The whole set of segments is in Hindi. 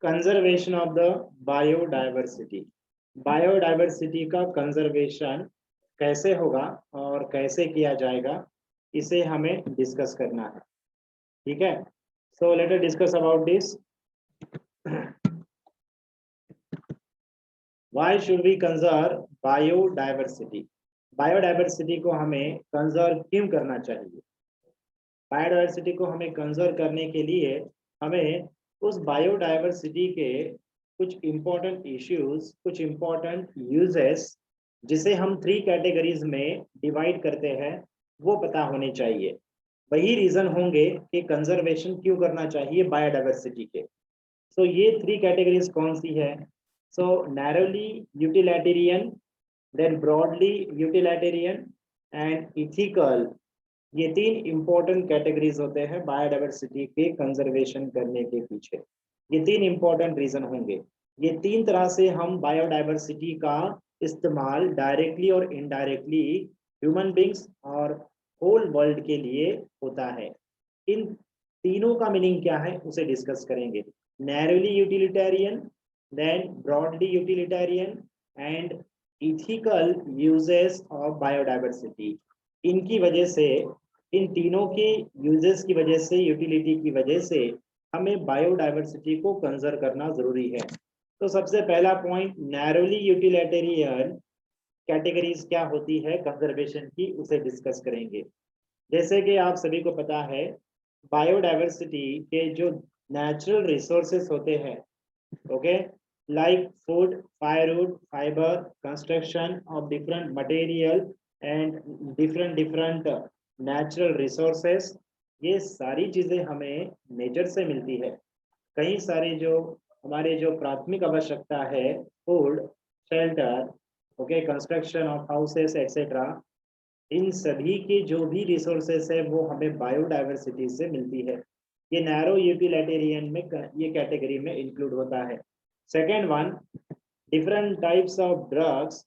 Conservation of the biodiversity. Biodiversity का कंजर्वेशन कैसे होगा और कैसे किया जाएगा, इसे हमें डिस्कस करना है। ठीक है, so let us discuss about this. Why should we conserve biodiversity? Biodiversity को हमें कंजर्व क्यों करना चाहिए? बायोडाइवर्सिटी को हमें कंजर्व करने के लिए हमें उस बायोडाइवर्सिटी के कुछ इम्पोर्टेंट इश्यूज, कुछ इम्पोर्टेंट यूजेस, जिसे हम 3 कैटेगरीज में डिवाइड करते हैं, वो पता होने चाहिए। वही रीजन होंगे कि कंजर्वेशन क्यों करना चाहिए बायोडाइवर्सिटी के। सो ये 3 कैटेगरीज कौन सी है? So narrowly utilitarian, then broadly utilitarian and ethical. ये 3 इंपॉर्टेंट कैटेगरीज होते हैं बायोडाइवर्सिटी के कंजर्वेशन करने के पीछे। ये 3 इंपॉर्टेंट रीजन होंगे। ये 3 तरह से हम बायोडाइवर्सिटी का इस्तेमाल डायरेक्टली और इनडायरेक्टली ह्यूमन बींग्स और होल वर्ल्ड के लिए होता है। इन तीनों का मीनिंग क्या है उसे डिस्कस करेंगे। Narrowly utilitarian, then broadly utilitarian and ethical uses of biodiversity. इनकी वजह से, इन तीनों के यूजेस की वजह से, यूटिलिटी की वजह से हमें बायोडाइवर्सिटी को कंजर्व करना जरूरी है। तो सबसे पहला पॉइंट, नैरोली यूटिलिटेरियन कैटेगरीज क्या होती है कंजर्वेशन की, उसे डिस्कस करेंगे। जैसे कि आप सभी को पता है, बायोडाइवर्सिटी के जो नेचुरल रिसोर्सेस होते हैं, okay, like food, firewood, fiber, construction of different material and different natural resources, ये सारी चीजें हमें नेचर से मिलती है। कई सारे जो हमारे जो प्राथमिक आवश्यकता है, food, shelter, okay, construction of houses etcetera, इन सभी के जो भी रिसोर्सेस है वो हमें बायोडाइवर्सिटी से मिलती है। ये नैरो यूटिलिटेरियन में, ये कैटेगरी में इंक्लूड होता है। Second one, different types of drugs,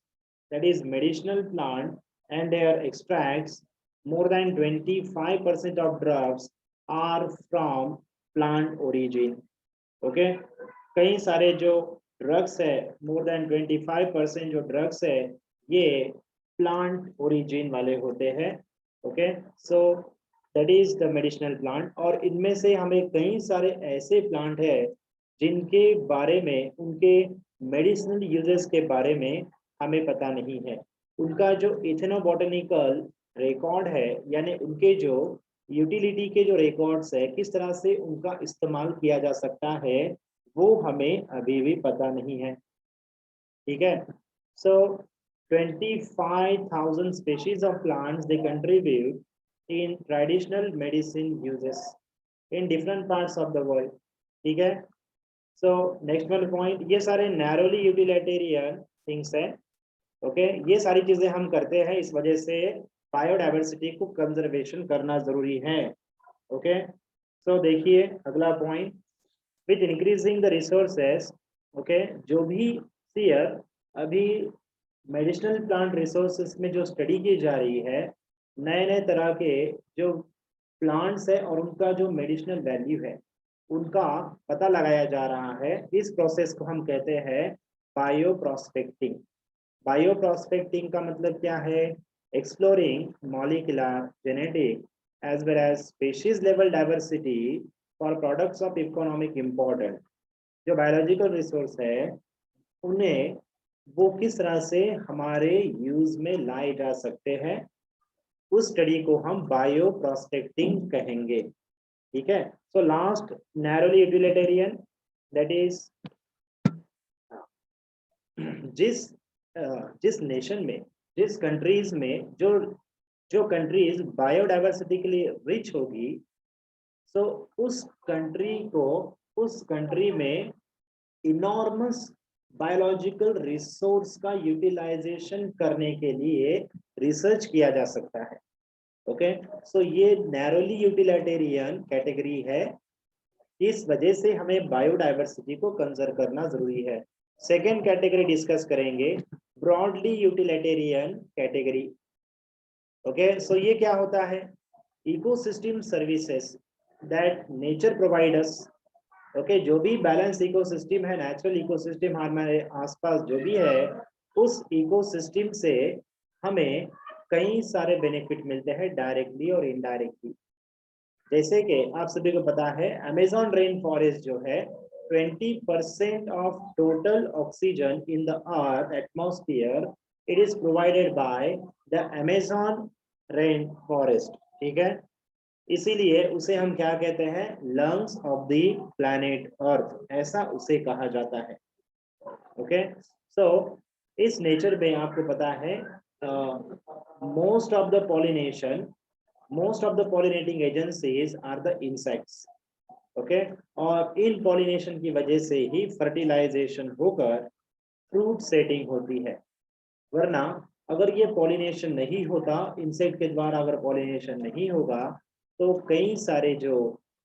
that is medicinal plant and their extracts. More than 25% of drugs are from plant origin. Okay, कई सारे जो ड्रग्स है, more than 25% जो ड्रग्स है, ये प्लांट ओरिजिन वाले होते हैं। Okay, so that is the medicinal plant. और इनमें से हमें कई सारे ऐसे प्लांट है जिनके बारे में, उनके मेडिसिनल यूजेस के बारे में हमें पता नहीं है। उनका जो इथेनोबॉटनिकल रिकॉर्ड है, यानी उनके जो यूटिलिटी के जो रिकॉर्ड्स है, किस तरह से उनका इस्तेमाल किया जा सकता है, वो हमें अभी भी पता नहीं है। ठीक है, सो 25,000 species of plants they contribute in traditional medicine uses in different parts of the world. ठीक है, सो नेक्स्ट वन पॉइंट, ये सारे नैरोली यूटिलिटेरियन थिंग्स है। ओके, ये सारी चीजें हम करते हैं, इस वजह से बायोडाइवर्सिटी को कंजर्वेशन करना जरूरी है। ओके, सो देखिए अगला point, with increasing the resources. Okay, जो भी सीयर अभी मेडिसिनल प्लांट रिसोर्सेस में जो स्टडी की जा रही है, नए नए तरह के जो प्लांट्स है और उनका जो मेडिसिनल वैल्यू है, उनका पता लगाया जा रहा है। इस प्रोसेस को हम कहते हैं बायो प्रोस्पेक्टिंग। बायो प्रोस्पेक्टिंग का मतलब क्या है? Exploring molecular, genetic as well as species level diversity for products of economic important. जो बायोलॉजिकल रिसोर्स है, उन्हें वो किस तरह से हमारे यूज में लाए जा सकते हैं, उस स्टडी को हम बायो प्रोस्पेक्टिंग कहेंगे। ठीक है, so last, narrowly utilitarian, that is जिस जिस नेशन में, जिस कंट्रीज में जो कंट्रीज बायोडाइवर्सिटी के लिए रिच होगी, सो उस कंट्री में इनॉर्मस बायोलॉजिकल रिसोर्स का यूटिलाइजेशन करने के लिए रिसर्च किया जा सकता है। ओके, सो ये नैरोली यूटिलिटेरियन कैटेगरी है, इस वजह से हमें बायोडाइवर्सिटी को कंजर्व करना जरूरी है। सेकेंड कैटेगरी डिस्कस करेंगे, ब्रॉडली यूटिलिटेरियन कैटेगरी। ओके, सो ये क्या होता है? Ecosystem services that nature provide us, okay, जो भी बैलेंस इकोसिस्टम है, नेचुरल इकोसिस्टम हमारे आसपास जो भी है, उस इकोसिस्टम से हमें कई सारे बेनिफिट मिलते हैं डायरेक्टली और इनडायरेक्टली। जैसे कि आप सभी को पता है, अमेज़न रेन फॉरेस्ट जो है 20% of total oxygen in the earth atmosphere, it is provided by the Amazon rain forest. ठीक है, इसीलिए उसे हम क्या कहते हैं, lungs of the planet earth, ऐसा उसे कहा जाता है। ओके, सो इस नेचर में आपको पता है most of the pollination, most of the pollinating agencies are the insects। Okay, और इन पॉलिनेशन की वजह से ही फर्टिलाइजेशन होकर फ्रूट सेटिंग होती है। वरना अगर ये पॉलिनेशन नहीं होता, इंसेक्ट के द्वारा अगर पॉलिनेशन नहीं होगा, तो कई सारे जो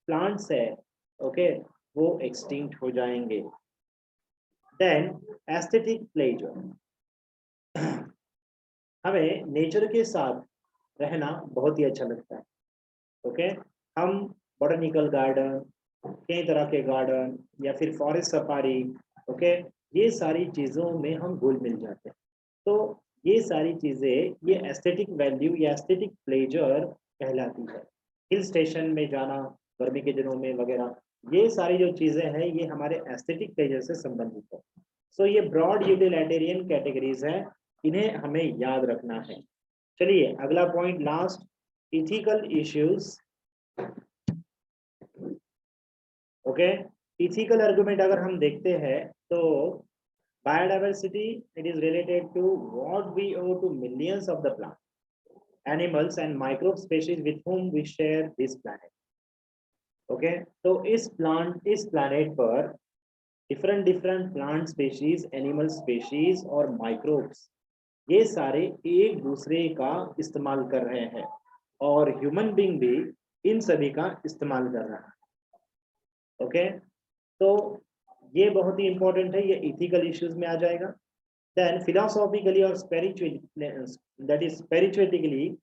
प्लांट्स है, ओके, वो एक्सटिंक्ट हो जाएंगे। देन एस्थेटिक प्लेजर, हमें नेचर के साथ रहना बहुत ही अच्छा लगता है। ओके, हम बॉटनिकल गार्डन, कई तरह के गार्डन या फिर फॉरेस्ट सफारी, ओके, ये सारी चीज़ों में हम घुल मिल जाते हैं। तो ये सारी चीज़ें, ये एस्थेटिक वैल्यू या एस्थेटिक प्लेजर कहलाती है। हिल स्टेशन में जाना गर्मी के दिनों में वगैरह, ये सारी जो चीज़ें हैं, ये हमारे एस्थेटिक प्लेजर से संबंधित है। सो ये ब्रॉड यूटिलिटेरियन कैटेगरीज है, इन्हें हमें याद रखना है। चलिए अगला point, last, ethical issues. Okay, ethical argument अगर हम देखते हैं तो biodiversity, it is related to what we owe to millions of the plant, animals and microbe species with whom we share this planet। Okay, तो इस planet पर different plant species, animal species और माइक्रोब्स, ये सारे एक दूसरे का इस्तेमाल कर रहे हैं, और ह्यूमन बीइंग भी इन सभी का इस्तेमाल कर रहा है। ओके, तो ये बहुत ही इंपॉर्टेंट है, ये इथिकल इश्यूज में आ जाएगा। देन फिलोसॉफिकली और spiritually, that is spiritually,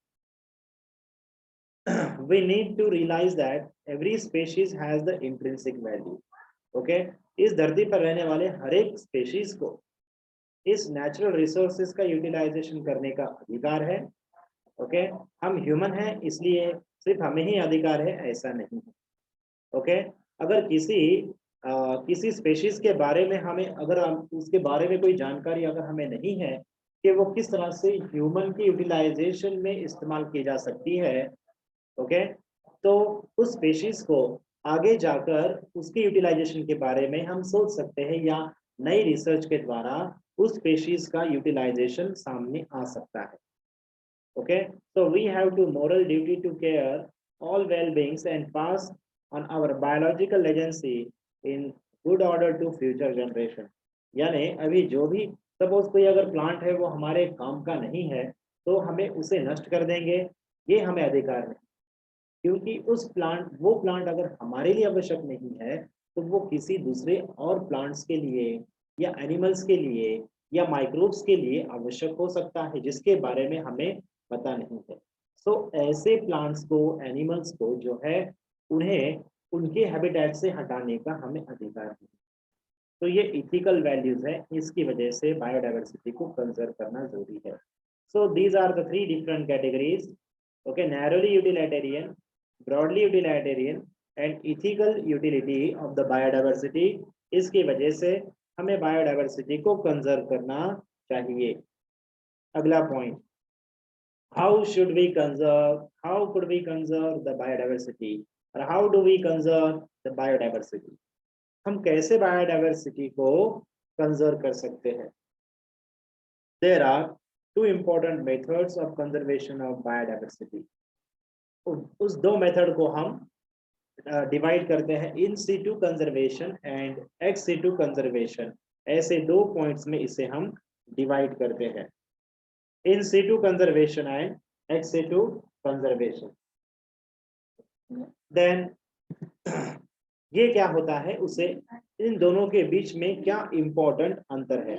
we need to realize that every species has the intrinsic value। Okay, इस धरती पर रहने वाले हर एक स्पेशीज को इस नेचुरल रिसोर्सेज का यूटिलाइजेशन करने का अधिकार है। ओके, हम ह्यूमन हैं इसलिए सिर्फ हमें ही अधिकार है, ऐसा नहीं है। ओके, अगर किसी स्पेशीज के बारे में हमें, अगर उसके बारे में कोई जानकारी अगर हमें नहीं है कि वो किस तरह से ह्यूमन की यूटिलाइजेशन में इस्तेमाल की जा सकती है, ओके, तो उस स्पेशीज को आगे जाकर उसकी यूटिलाइजेशन के बारे में हम सोच सकते हैं, या नई रिसर्च के द्वारा उस स्पेशीज का यूटिलाइजेशन सामने आ सकता है। Okay, so we have to moral duty to care all well-beings and pass on our biological legacy in good order to future generation। यानी अभी जो भी, सपोज कोई अगर प्लांट है वो हमारे काम का नहीं है, तो हमें उसे नष्ट कर देंगे, ये हमें अधिकार नहीं, क्योंकि वो प्लांट अगर हमारे लिए आवश्यक नहीं है, तो वो किसी दूसरे और प्लांट्स के लिए या एनिमल्स के लिए या माइक्रोब्स के लिए आवश्यक हो सकता है, जिसके बारे में हमें पता नहीं है। सो ऐसे प्लांट्स को, एनिमल्स को जो है, उन्हें उनके हैबिटेट से हटाने का हमें अधिकार है। तो ये इथिकल वैल्यूज है, इसकी वजह से बायोडाइवर्सिटी को कंजर्व करना जरूरी है। So these are the 3 different categories. Okay, narrowly utilitarian, broadly utilitarian and ethical utility of the biodiversity. इसकी वजह से हमें बायोडाइवर्सिटी को कंजर्व करना चाहिए। अगला point, how should we conserve, how could we conserve the biodiversity, or how do we conserve the biodiversity? हम कैसे बायोडाइवर्सिटी को कंजर्व कर सकते हैं? There are 2 important methods of conservation of biodiversity। उस 2 मेथड को हम डिवाइड करते हैं, in situ conservation and ex situ conservation. ऐसे 2 पॉइंट्स में इसे हम डिवाइड करते हैं, in situ conservation and ex situ conservation. Then ये क्या होता है, उसे इन दोनों के बीच में क्या इंपॉर्टेंट अंतर है?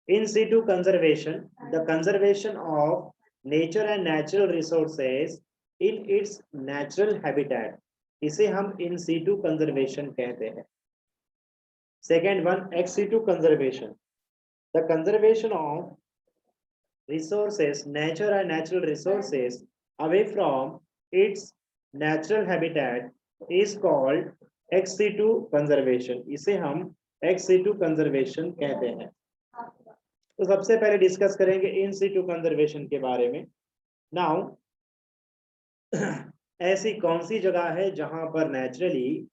In situ conservation, the conservation of nature and natural resources in its natural habitat, इसे हम इन सीटू कंजर्वेशन कहते हैं। Second one, ex-situ conservation. The conservation of resources, nature and natural resources away from its natural habitat is called ex situ conservation. इसे हम ex situ conservation कहते हैं. तो सबसे पहले डिस्कस करेंगे इन सिटू कंजर्वेशन के बारे में. नाउ ऐसी कौन सी जगह है जहां पर नेचुरली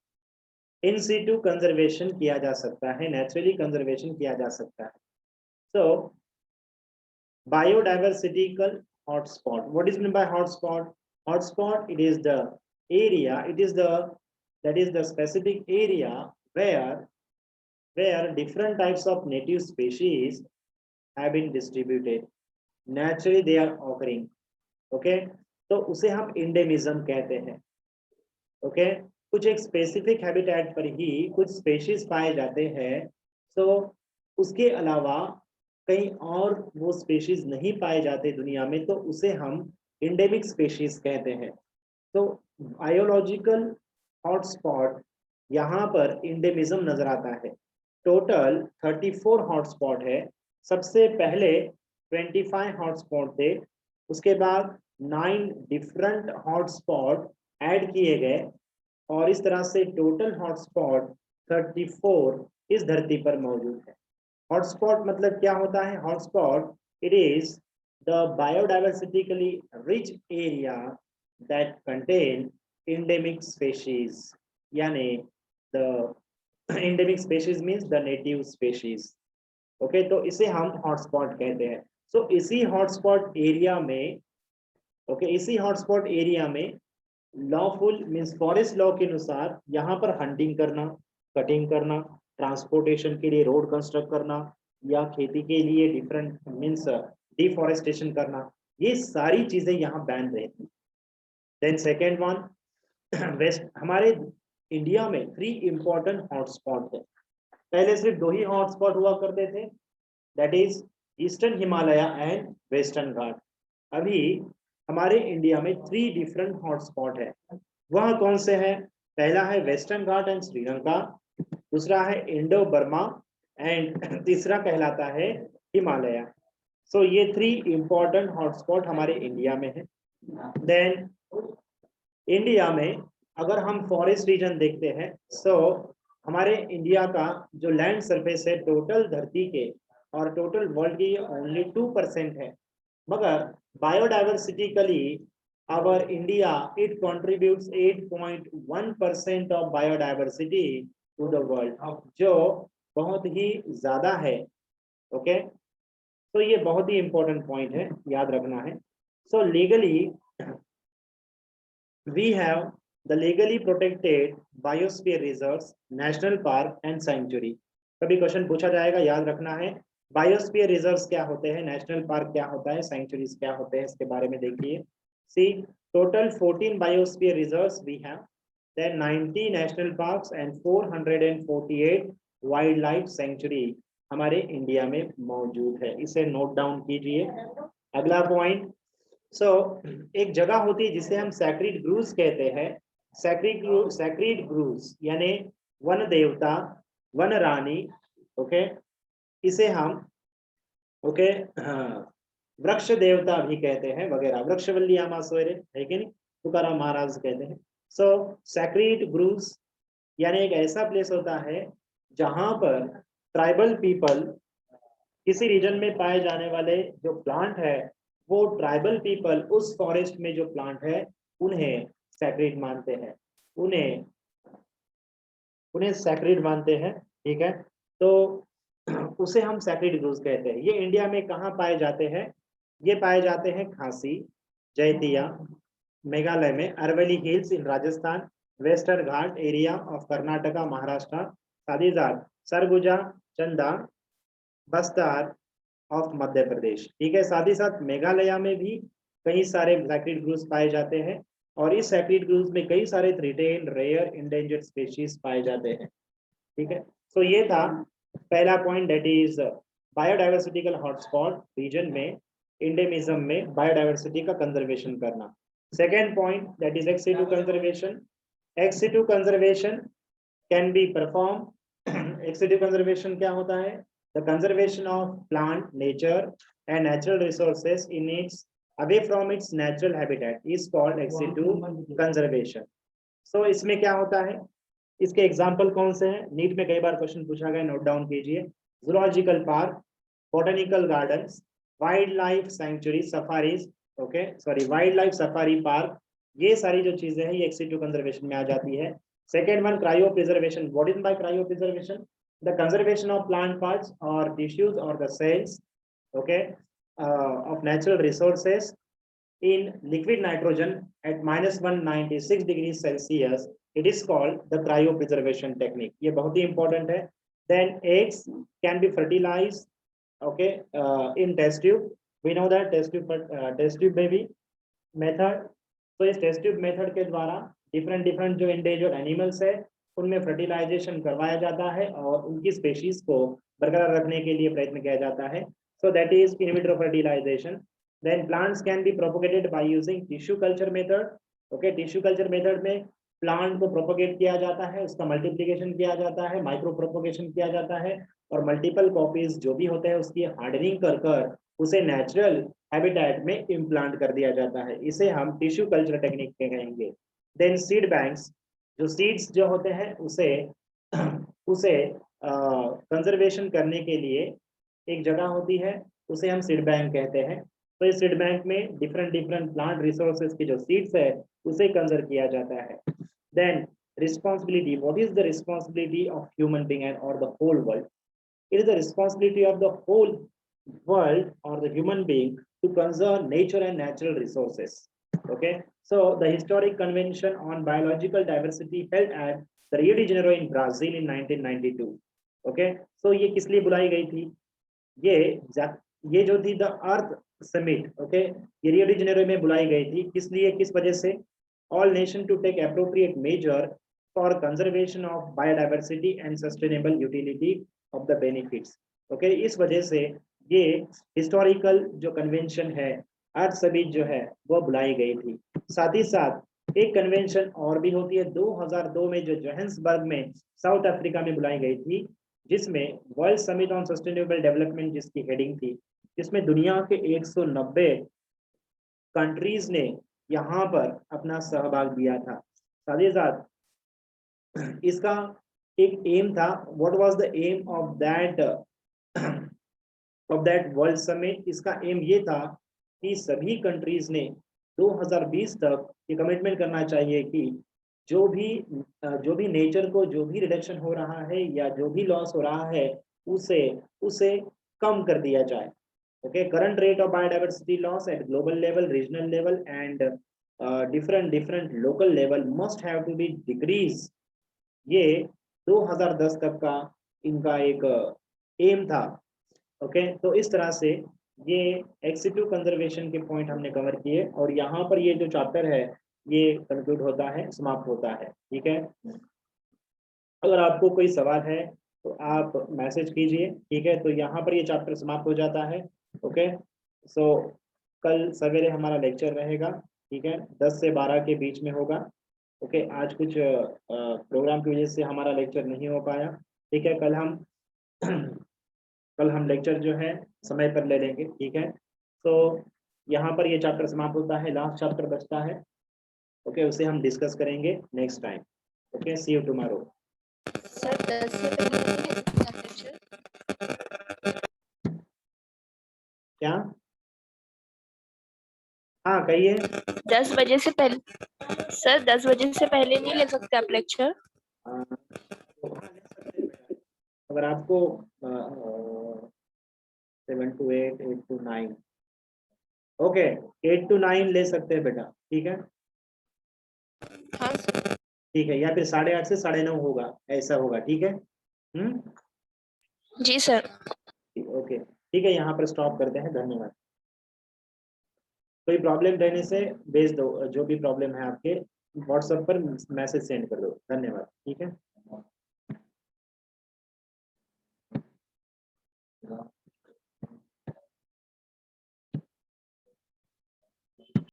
इन सिटू कंजर्वेशन किया जा सकता है, नेचुरली कंजर्वेशन किया जा सकता है. सो biodiversical hotspot. What is meant by hotspot? Hotspot, it is the area, that is the specific area where different types of native species have been distributed. Naturally they are occurring. Okay, तो उसे हम इंडेमिज्म कहते हैं. ओके, कुछ एक स्पेसिफिक हैबिटेट पर ही कुछ स्पेशीज पाए जाते हैं. सो उसके अलावा कहीं और वो स्पेशीज नहीं पाए जाते दुनिया में, तो उसे हम इंडेमिक स्पेशीज कहते हैं. तो बायोलॉजिकल हॉटस्पॉट यहाँ पर इंडेमिज्म नजर आता है. टोटल 34 हॉटस्पॉट है. सबसे पहले 25 हॉटस्पॉट थे, उसके बाद 9 डिफरेंट हॉटस्पॉट ऐड किए गए और इस तरह से टोटल हॉटस्पॉट 34 इस धरती पर मौजूद है. हॉटस्पॉट मतलब क्या होता है? Hotspot, it is the biodiversitically rich area that contain endemic species, यानी the endemic species means the native species. Okay, तो इसे हम हॉटस्पॉट कहते हैं. सो इसी हॉटस्पॉट एरिया में, इसी हॉटस्पॉट एरिया में लॉफुल मीन्स फॉरेस्ट लॉ के अनुसार यहाँ पर हंटिंग करना, कटिंग करना, ट्रांसपोर्टेशन के लिए रोड कंस्ट्रक्ट करना या खेती के लिए डिफरेंट मीन्स डिफॉरेस्टेशन करना, ये सारी चीजें यहाँ बैन रहती. देन सेकेंड वन, वेस्ट, हमारे इंडिया में 3 इंपॉर्टेंट हॉटस्पॉट है. पहले सिर्फ 2 ही हॉटस्पॉट हुआ करते थे, that is eastern Himalaya and western Ghat. अभी हमारे इंडिया में 3 डिफरेंट हॉटस्पॉट है. वह कौन से हैं? पहला है वेस्टर्न घाट एंड श्रीलंका, दूसरा है इंडो बर्मा एंड तीसरा कहलाता है हिमालय. सो ये 3 इंपॉर्टेंट हॉटस्पॉट हमारे इंडिया में है. देन इंडिया में अगर हम फॉरेस्ट रीजन देखते हैं, सो हमारे इंडिया का जो लैंड सरफेस है टोटल धरती के और टोटल वर्ल्ड की ओनली 2% है. मगर biodiversitically our India it contributes 8.1% of biodiversity to the world, जो बहुत ही ज्यादा है. ओके, तो ये बहुत ही इंपॉर्टेंट पॉइंट है, याद रखना है. So legally we have the legally protected biosphere reserves, national park and sanctuary. कभी क्वेश्चन पूछा जाएगा, याद रखना है. बायोस्फीयर रिजर्व्स क्या होते हैं, नेशनल पार्क क्या होता है, सेंचुरीज क्या होते हैं, इसके बारे में देखिए. See, total 14 biosphere reserves we have, then 90 national parks and 448 wildlife sanctuary हमारे इंडिया में मौजूद है. इसे नोट डाउन कीजिए. अगला पॉइंट, सो एक जगह होती है जिसे हम सैक्रेड ग्रूव्स कहते हैं. सैक्रेड ग्रूव्स यानी वन देवता, वन रानी. ओके, इसे हम वृक्ष देवता भी कहते हैं वगैरह. वृक्षवल्ली आमा सोयरे है कि नहीं, तुकाराम महाराज कहते हैं. सो सैक्रेड ग्रूव्स यानी एक ऐसा प्लेस होता है जहां पर ट्राइबल पीपल, किसी रीजन में पाए जाने वाले जो प्लांट है, वो ट्राइबल पीपल उस फॉरेस्ट में जो प्लांट है उन्हें सैक्रेड मानते हैं, उन्हें सैक्रेड मानते हैं. ठीक है, तो उसे हम सैक्रेड ग्रूव्स कहते हैं. ये इंडिया में कहाँ पाए जाते हैं? ये पाए जाते हैं खांसी, जैतिया मेघालय में, Aravalli hills in Rajasthan, western Ghat area of Karnataka Maharashtra, साथ सरगुजा, चंदा, बस्तार ऑफ मध्य प्रदेश. ठीक है, साथ ही साथ मेघालय में भी कई सारे सैक्रेड ग्रूव्स पाए जाते हैं और इस सैक्रेड ग्रूव्स में कई सारे थ्रेटेड, रेयर, इंडेंजर्ड स्पीशीज पाए जाते हैं. ठीक है, तो ये था पहला पॉइंट, दैट इज बायोडाइवर्सिटिकल हॉटस्पॉट रीजन में इंडेमिज्म में बायोडाइवर्सिटी का कंजर्वेशन करना. Second point, that is ex situ conservation. Ex situ conservation can be performed ex situ conservation क्या होता है? The conservation of plant nature and natural resources in its away from its natural habitat is called ex situ conservation. So इसमें क्या होता है, इसके एग्जाम्पल कौन से हैं? नीट में कई बार क्वेश्चन पूछा गया, नोट डाउन कीजिए। Zoological park, botanical gardens, wild life sanctuary, safaris, okay sorry wild life safari park, ये सारी जो चीजें हैं ये एक्सिटिव कंजर्वेशन में आ जाती है। Second one, cryo preservation. What is by cryo preservation? The conservation of plant parts और टिश्यूज और the cells, okay, of natural resources in liquid nitrogen at -196 degrees Celsius. It is called the cryopreservation technique. ये बहुत ही important है। Then eggs can be fertilized, okay, in test tube. We know that test tube baby method. तो इस टेस्ट ट्यूब मेथड के द्वारा डिफरेंट जो एंडेंजर्ड एनिमल्स है उनमें फर्टिलाइजेशन करवाया जाता है और उनकी स्पेशीज को बरकरार रखने के लिए प्रयत्न किया जाता है। So that is in vitro fertilisation. Then plants can be propagated by using tissue culture method. Okay, tissue culture method में प्लांट को प्रोपोगेट किया जाता है, उसका मल्टीप्लिकेशन किया जाता है, माइक्रो प्रोपोगेशन किया जाता है और मल्टीपल कॉपीज जो भी होते हैं उसकी हार्डनिंग कर कर उसे नेचुरल हैबिटेट में इम्प्लांट कर दिया जाता है। इसे हम टिश्यू कल्चर टेक्निक कहेंगे। देन सीड बैंक्स, जो सीड्स जो होते हैं उसे उसे कंजर्वेशन करने के लिए एक जगह होती है, उसे हम सीड बैंक कहते हैं। तो इस सीड बैंक में डिफरेंट प्लांट रिसोर्सेज की जो सीड्स है उसे कंजर्व किया जाता है। Then responsibility, what is the responsibility of human being and और the whole world? It is the responsibility of the whole world or the human being to conserve nature and natural resources. Okay, so the historic convention on biological diversity held at the Rio de Janeiro in Brazil in 1992. Okay, so ये किस लिए बुलाई गई थी? ये जो थी द अर्थ समिट, ओके, ये रियो डी जेनेरो में बुलाई गई थी। किस लिए, किस वजह से? All nation to take appropriate measure for conservation of biodiversity and sustainable utility of the benefits. Okay, इस वजह से ये हिस्टोरिकल जो कन्वेंशन है अर्थ समिट जो है वो बुलाई गई थी। साथ ही साथ एक कन्वेंशन और भी होती है 2002 में जो जोहान्सबर्ग में साउथ अफ्रीका में बुलाई गई थी, जिसमें world summit on sustainable development जिसकी हेडिंग थी, जिसमें दुनिया के 190 कंट्रीज ने यहाँ पर अपना सहभाग दिया था। साथ ही साथ इसका एक एम था, what was the aim of that world summit? इसका एम ये था कि सभी कंट्रीज ने 2020 तक ये कमिटमेंट करना चाहिए कि जो भी नेचर को जो भी रिडक्शन हो रहा है या जो भी लॉस हो रहा है उसे कम कर दिया जाए। Okay, current rate of biodiversity loss at global level, regional level and different local level must have to be decrease. ये 2010 तक का इनका एक एम था। ओके, तो इस तरह से ये एक्सिटिव कंजर्वेशन के पॉइंट हमने कवर किए और यहाँ पर ये जो चैप्टर है ये कंक्लूड होता है, समाप्त होता है। ठीक है, अगर आपको कोई सवाल है तो आप मैसेज कीजिए। ठीक है, तो यहाँ पर ये चैप्टर समाप्त हो जाता है। ओके, सो कल सवेरे हमारा लेक्चर रहेगा। ठीक है, 10 से 12 के बीच में होगा। ओके, आज कुछ प्रोग्राम की वजह से हमारा लेक्चर नहीं हो पाया। ठीक है, कल हम लेक्चर जो है समय पर ले लेंगे। ठीक है, तो यहाँ पर ये चैप्टर समाप्त होता है, लास्ट चैप्टर बचता है। ओके, उसे हम डिस्कस करेंगे next time. Okay, see you tomorrow. Sir 10 से पहले क्या? हाँ कहिए। 10 बजे से पहले सर 10 बजे से पहले नहीं ले सकते आप लेक्चर? अगर आपको 7 to 8, 8 to 9, ओके 8 to 9 ले सकते हैं बेटा। ठीक है, हाँ सर। ठीक है, या फिर 8:30 से 9:30 होगा, ऐसा होगा। ठीक है, जी सर। ओके, ठीक है, यहाँ पर स्टॉप करते हैं। धन्यवाद। कोई प्रॉब्लम रहने से भेज दो, जो भी प्रॉब्लम है आपके व्हाट्सएप पर मैसेज सेंड कर दो। धन्यवाद। ठीक है।